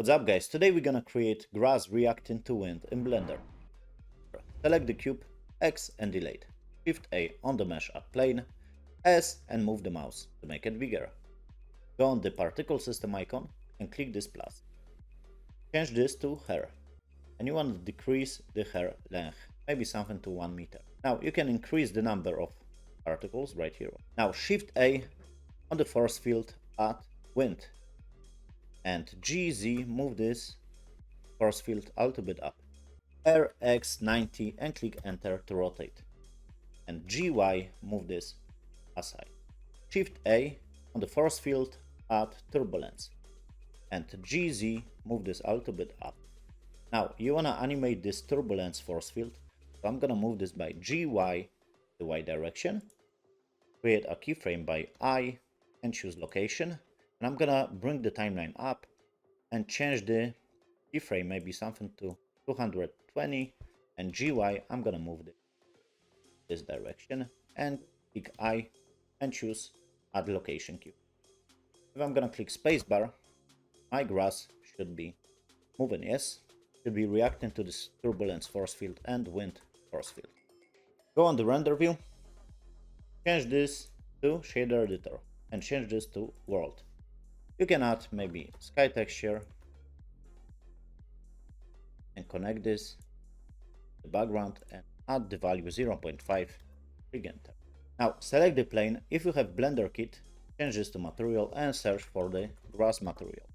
What's up guys, today we're gonna create grass reacting to wind in Blender. Select the cube, X and delete. Shift A on the mesh at plane, S and move the mouse to make it bigger. Go on the particle system icon and click this plus. Change this to hair and you want to decrease the hair length, maybe something to 1 meter. Now you can increase the number of particles right here. Now Shift A on the force field at wind and GZ move this force field a little bit up. RX90 and click enter to rotate. And GY move this aside. Shift A on the force field add turbulence. And GZ move this a little bit up. Now you wanna animate this turbulence force field. So I'm gonna move this by GY, the Y direction. Create a keyframe by I and choose location. And I'm gonna bring the timeline up and change the keyframe, maybe something to 220, and GY I'm gonna move this direction and click I and choose add location cube. If I'm gonna click spacebar, my grass should be moving, yes, should be reacting to this turbulence force field and wind force field. Go on the render view, change this to shader editor and change this to world. You can add maybe sky texture and connect this to the background and add the value 0.5, click enter. Now select the plane. If you have Blender kit, change this to material and search for the grass material.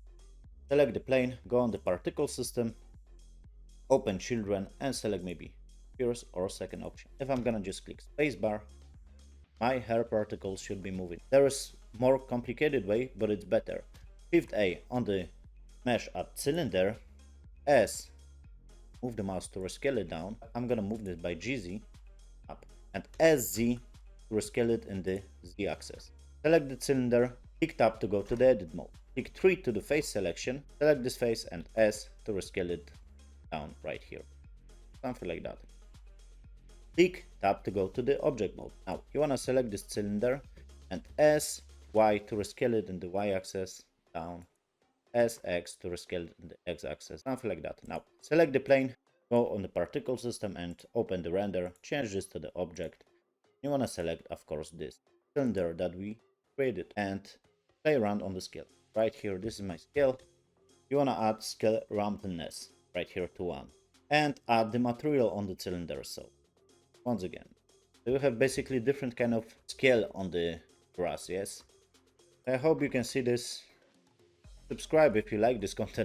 Select the plane, go on the particle system, open children and select maybe first or second option. If I'm gonna just click spacebar, my hair particles should be moving. There is more complicated way, but it's better. Shift A on the mesh at cylinder, S, move the mouse to rescale it down. I'm gonna move this by GZ up and SZ to rescale it in the Z axis. Select the cylinder, click tab to go to the edit mode. Click 3 to the face selection, select this face and S to rescale it down right here. Something like that. Click tab to go to the object mode. Now you wanna select this cylinder and S, Y to rescale it in the Y axis down, SX to rescale it in the X axis, something like that. Now select the plane, go on the particle system and open the render, change this to the object. You wanna select of course this cylinder that we created and play around on the scale. Right here, this is my scale. You wanna add scale roundness right here to 1 and add the material on the cylinder. So once again, you have basically different kind of scale on the grass, yes? I hope you can see this. Subscribe if you like this content.